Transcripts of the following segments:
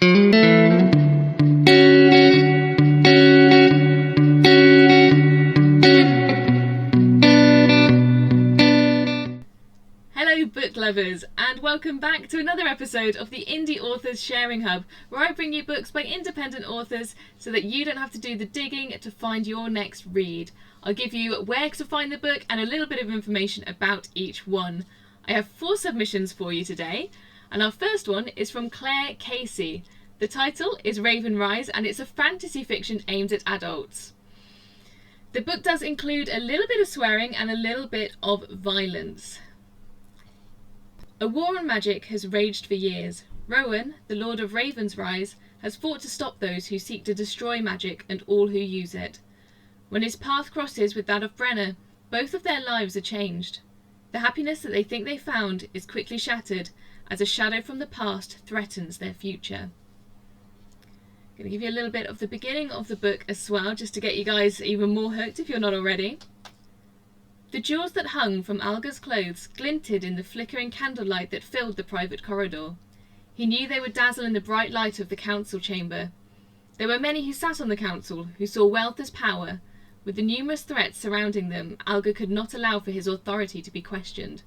Hello book lovers, and welcome back to another episode of the Indie Authors Sharing Hub, where I bring you books by independent authors so that you don't have to do the digging to find your next read. I'll give you where to find the book and a little bit of information about each one. I have 4 submissions for you today, and our first one is from Claire Casey. The title is Ravensrise, and it's a fantasy fiction aimed at adults. The book does include a little bit of swearing and a little bit of violence. A war on magic has raged for years. Rowan, the Lord of Ravensrise, has fought to stop those who seek to destroy magic and all who use it. When his path crosses with that of Brenna, both of their lives are changed. The happiness that they think they found is quickly shattered as a shadow from the past threatens their future. I'm going to give you a little bit of the beginning of the book as well, just to get you guys even more hooked if you're not already. The jewels that hung from Algarve's clothes glinted in the flickering candlelight that filled the private corridor. He knew they would dazzle in the bright light of the council chamber. There were many who sat on the council, who saw wealth as power. With the numerous threats surrounding them, Algarve could not allow for his authority to be questioned.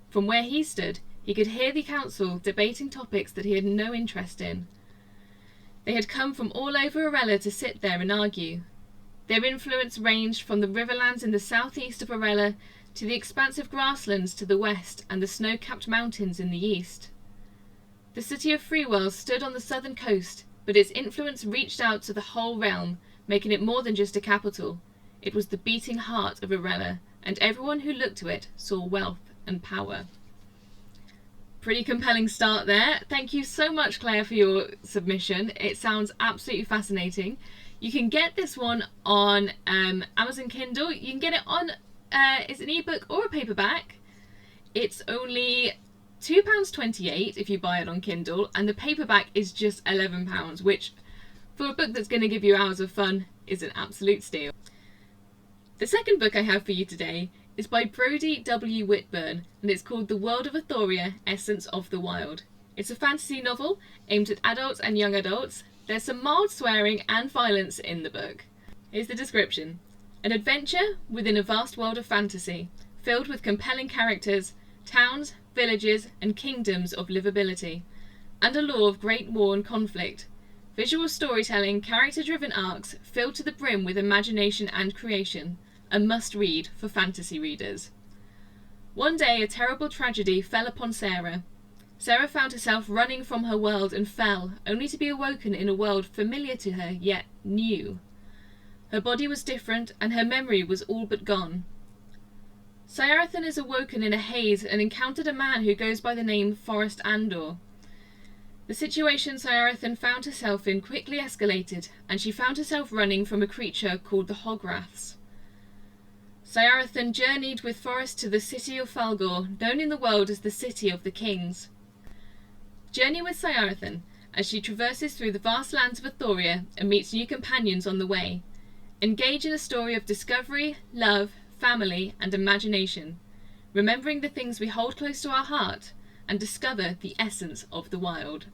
From where he stood, he could hear the council debating topics that he had no interest in. They had come from all over Arella to sit there and argue. Their influence ranged from the riverlands in the southeast of Arella to the expansive grasslands to the west and the snow-capped mountains in the east. The city of Freewell stood on the southern coast, but its influence reached out to the whole realm, making it more than just a capital. It was the beating heart of Arella, and everyone who looked to it saw wealth and power. Pretty compelling start there. Thank you so much, Claire, for your submission. It sounds absolutely fascinating. You can get this one on Amazon Kindle. You can get it on it's an ebook or a paperback. It's only £2.28 if you buy it on Kindle, and the paperback is just £11, which for a book that's going to give you hours of fun is an absolute steal. The second book I have for you today is by Brody WWhitburn, and it's called The World of Athoria, Essence of the Wild. It's a fantasy novel aimed at adults and young adults. There's some mild swearing and violence in the book. Here's the description. An adventure within a vast world of fantasy, filled with compelling characters, towns, villages, and kingdoms of livability, and a lore of great war and conflict. Visual storytelling, character-driven arcs, filled to the brim with imagination and creation. A must-read for fantasy readers. One day a terrible tragedy fell upon Sarah. Sarah found herself running from her world and fell, only to be awoken in a world familiar to her, yet new. Her body was different, and her memory was all but gone. Cyarathan is awoken in a haze and encountered a man who goes by the name Forest Andor. The situation Cyarathan found herself in quickly escalated, and she found herself running from a creature called the Hograths. Cyarathan journeyed with Forest to the city of Falgor, known in the world as the City of the Kings. Journey with Cyarathan as she traverses through the vast lands of Athoria and meets new companions on the way. Engage in a story of discovery, love, family, and imagination, remembering the things we hold close to our heart, and discover the essence of the wild.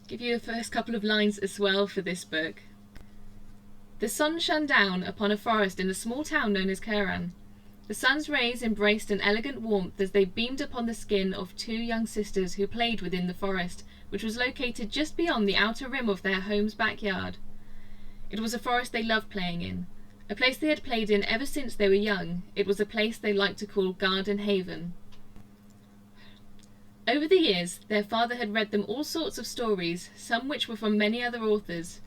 Give you the first couple of lines as well for this book. The sun shone down upon a forest in a small town known as Kuran. The sun's rays embraced an elegant warmth as they beamed upon the skin of 2 young sisters who played within the forest, which was located just beyond the outer rim of their home's backyard. It was a forest they loved playing in, a place they had played in ever since they were young. It was a place they liked to call Garden Haven. Over the years, their father had read them all sorts of stories, some which were from many other authors,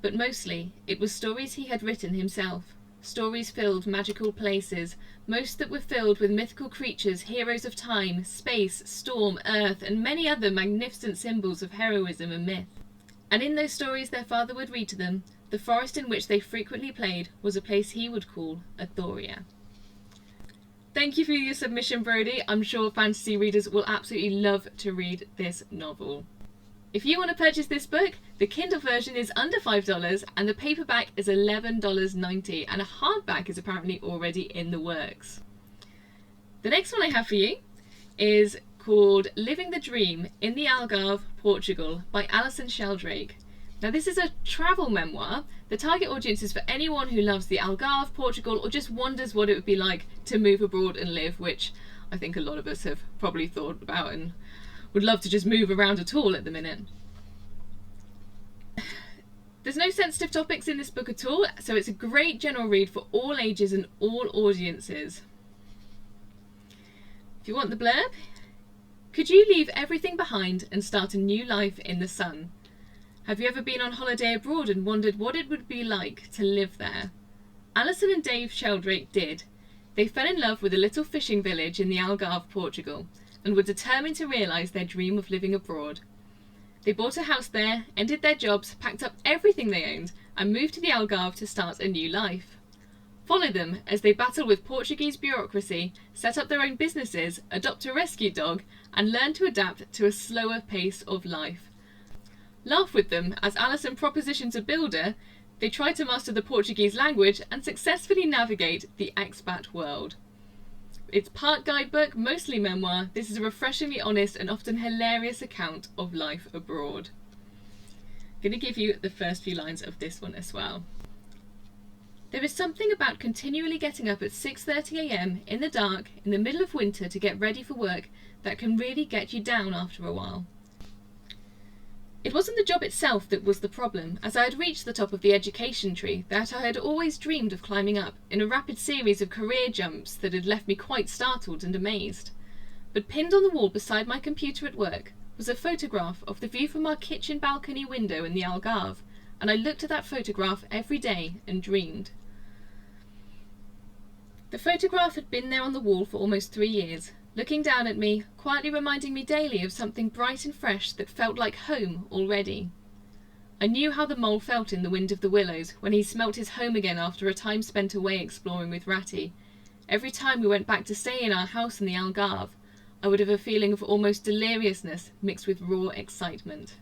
but mostly it was stories he had written himself. Stories filled magical places, most that were filled with mythical creatures, heroes of time, space, storm, earth, and many other magnificent symbols of heroism and myth. And in those stories their father would read to them, the forest in which they frequently played was a place he would call Athoria. Thank you for your submission, Brodie. I'm sure fantasy readers will absolutely love to read this novel. If you want to purchase this book, the Kindle version is under $5 and the paperback is $11.90, and a hardback is apparently already in the works. The next one I have for you is called Living the Dream in the Algarve, Portugal by Alison Sheldrake. Now this is a travel memoir. The target audience is for anyone who loves the Algarve, Portugal, or just wonders what it would be like to move abroad and live, which I think a lot of us have probably thought about and would love to just move around at all at the minute. There's no sensitive topics in this book at all, so it's a great general read for all ages and all audiences. If you want the blurb, could you leave everything behind and start a new life in the sun? Have you ever been on holiday abroad and wondered what it would be like to live there? Alison and Dave Sheldrake did. They fell in love with a little fishing village in the Algarve, Portugal, and were determined to realise their dream of living abroad. They bought a house there, ended their jobs, packed up everything they owned, and moved to the Algarve to start a new life. Follow them as they battle with Portuguese bureaucracy, set up their own businesses, adopt a rescue dog, and learn to adapt to a slower pace of life. Laugh with them as Alison propositions a builder. They try to master the Portuguese language and successfully navigate the expat world. It's part guidebook, mostly memoir. This is a refreshingly honest and often hilarious account of life abroad. I'm going to give you the first few lines of this one as well. There is something about continually getting up at 6:30 a.m. in the dark in the middle of winter to get ready for work that can really get you down after a while. It wasn't the job itself that was the problem, as I had reached the top of the education tree that I had always dreamed of climbing up in a rapid series of career jumps that had left me quite startled and amazed. But pinned on the wall beside my computer at work was a photograph of the view from our kitchen balcony window in the Algarve, and I looked at that photograph every day and dreamed. The photograph had been there on the wall for almost 3 years, looking down at me, quietly reminding me daily of something bright and fresh that felt like home already. I knew how the mole felt in The Wind of the Willows when he smelt his home again after a time spent away exploring with Ratty. Every time we went back to stay in our house in the Algarve, I would have a feeling of almost deliriousness mixed with raw excitement.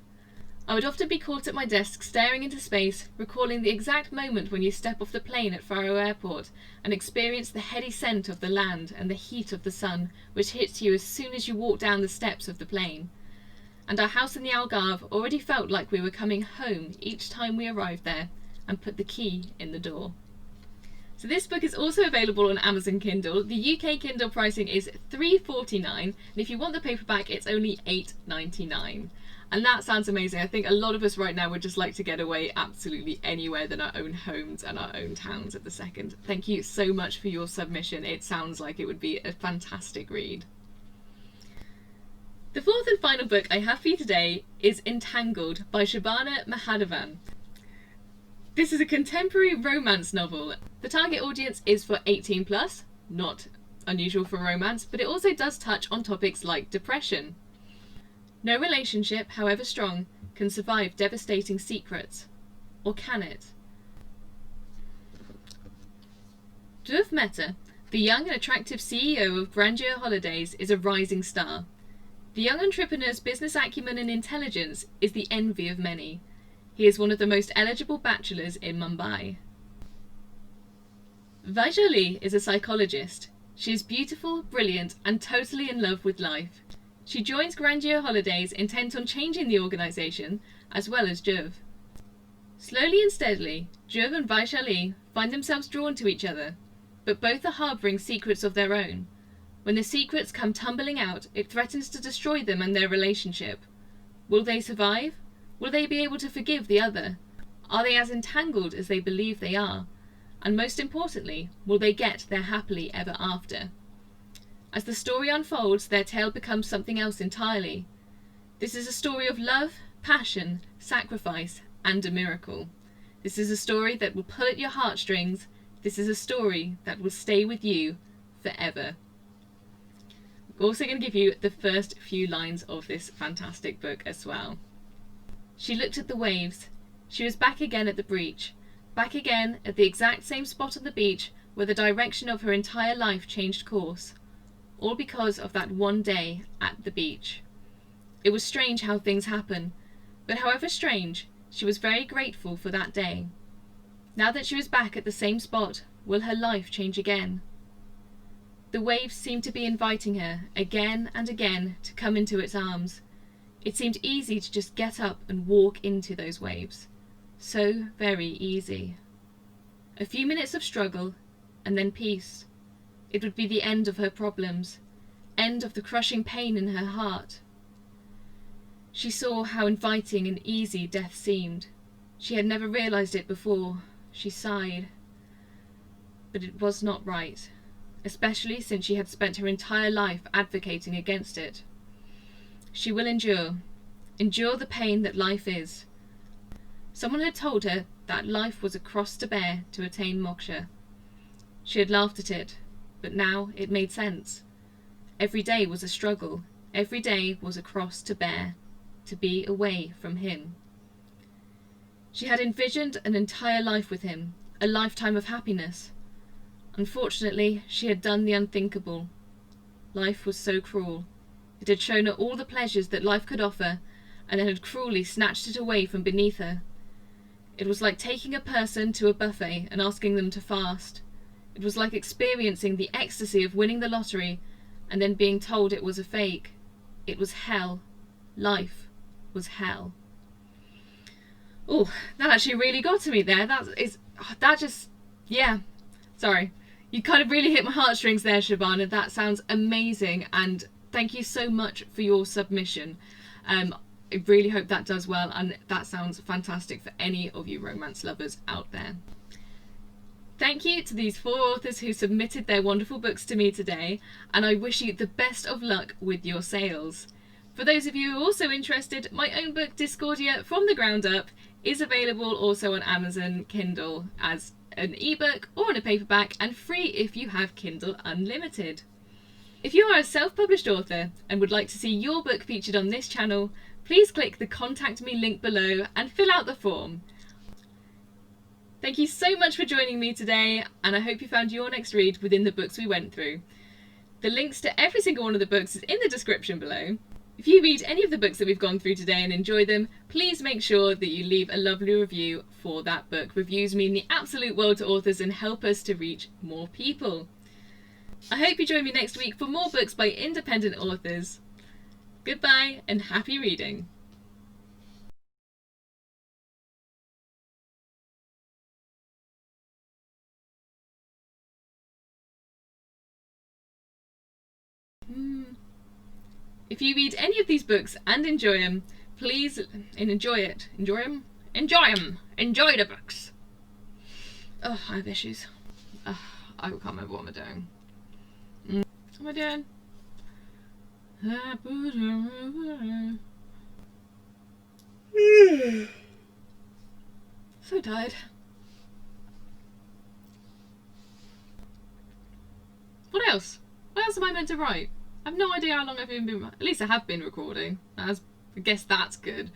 I would often be caught at my desk staring into space, recalling the exact moment when you step off the plane at Faro Airport and experience the heady scent of the land and the heat of the sun which hits you as soon as you walk down the steps of the plane. And our house in the Algarve already felt like we were coming home each time we arrived there and put the key in the door. So this book is also available on Amazon Kindle. The UK Kindle pricing is $3.49, and if you want the paperback it's only $8.99. And that sounds amazing. I think a lot of us right now would just like to get away absolutely anywhere than our own homes and our own towns at the second. Thank you so much for your submission. It sounds like it would be a fantastic read. The fourth and final book I have for you today is Entangled by Shabana Mahadevan. This is a contemporary romance novel. The target audience is for 18+, not unusual for romance, but it also does touch on topics like depression. No relationship, however strong, can survive devastating secrets. Or can it? Dhruv Mehta, the young and attractive CEO of Grandeur Holidays, is a rising star. The young entrepreneur's business acumen and intelligence is the envy of many. He is one of the most eligible bachelors in Mumbai. Vaishali is a psychologist. She is beautiful, brilliant, and totally in love with life. She joins Grandeur Holidays intent on changing the organisation, as well as Dhruv. Slowly and steadily, Dhruv and Vaishali find themselves drawn to each other, but both are harbouring secrets of their own. When the secrets come tumbling out, it threatens to destroy them and their relationship. Will they survive? Will they be able to forgive the other? Are they as entangled as they believe they are? And most importantly, will they get their happily ever after? As the story unfolds, their tale becomes something else entirely. This is a story of love, passion, sacrifice, and a miracle. This is a story that will pull at your heartstrings. This is a story that will stay with you forever. I'm also going to give you the first few lines of this fantastic book as well. She looked at the waves. She was back again at the breach, back again at the exact same spot on the beach where the direction of her entire life changed course. All because of that one day at the beach. It was strange how things happen, but however strange, she was very grateful for that day. Now that she was back at the same spot, will her life change again? The waves seemed to be inviting her, again and again, to come into its arms. It seemed easy to just get up and walk into those waves. So very easy. A few minutes of struggle, and then peace. It would be the end of her problems, end of the crushing pain in her heart. She saw how inviting and easy death seemed. She had never realized it before. She sighed. But it was not right, especially since she had spent her entire life advocating against it. She will endure the pain that life is. Someone had told her that life was a cross to bear to attain moksha. She had laughed at it, but now it made sense. Every day was a struggle. Every day was a cross to bear, to be away from him. She had envisioned an entire life with him, a lifetime of happiness. Unfortunately, she had done the unthinkable. Life was so cruel. It had shown her all the pleasures that life could offer, and then had cruelly snatched it away from beneath her. It was like taking a person to a buffet and asking them to fast. It was like experiencing the ecstasy of winning the lottery and then being told it was a fake. It was hell. Life was hell. Oh, that actually really got to me there. Yeah. Sorry. You kind of really hit my heartstrings there, Shabana. That sounds amazing, and thank you so much for your submission. I really hope that does well, and that sounds fantastic for any of you romance lovers out there. Thank you to these 4 authors who submitted their wonderful books to me today, and I wish you the best of luck with your sales. For those of you who are also interested, my own book Discordia from the Ground Up is available also on Amazon Kindle as an ebook or in a paperback, and free if you have Kindle Unlimited. If you are a self-published author and would like to see your book featured on this channel, please click the Contact Me link below and fill out the form. Thank you so much for joining me today, and I hope you found your next read within the books we went through. The links to every single one of the books is in the description below. If you read any of the books that we've gone through today and enjoy them, please make sure that you leave a lovely review for that book. Reviews mean the absolute world to authors and help us to reach more people. I hope you join me next week for more books by independent authors. Goodbye and happy reading. If you read any of these books and enjoy them, please enjoy the books. Oh, I have issues. I can't remember what I'm doing. What am I doing? So tired. What else? What else am I meant to write? I have no idea how long I've even been. At least I have been recording. I guess that's good.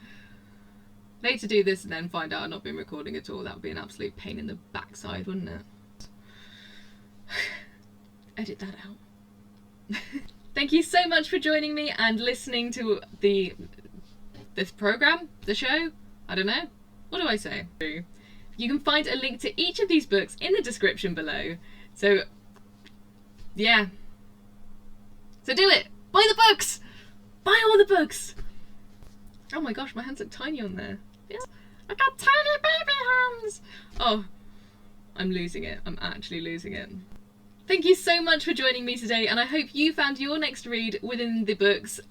I'd hate to do this and then find out I've not been recording at all. That would be an absolute pain in the backside, wouldn't it? Edit that out. Thank you so much for joining me and listening to this program, the show. I don't know. What do I say? You can find a link to each of these books in the description below. So, yeah. So do it! Buy the books! Buy all the books! Oh my gosh, my hands look tiny on there. Yeah. I got tiny baby hands! Oh, I'm losing it. I'm actually losing it. Thank you so much for joining me today, and I hope you found your next read within the books.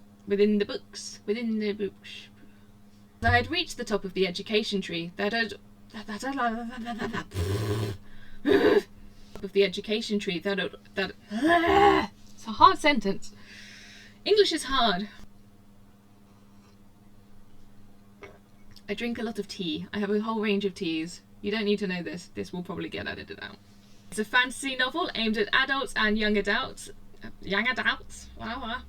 I had reached the top of the education tree that had... It's a hard sentence. English is hard. I drink a lot of tea. I have a whole range of teas. You don't need to know this. This will probably get edited out. It's a fantasy novel aimed at adults and young adults. Young adults? Wow.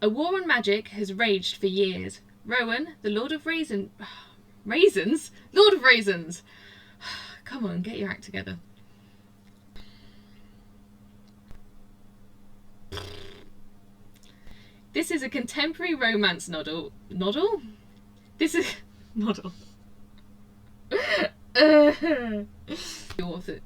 A war on magic has raged for years. Rowan, the Lord of Raisins? Lord of Raisins! Come on, get your act together. This is a contemporary romance novel. This is... Noddle. Author.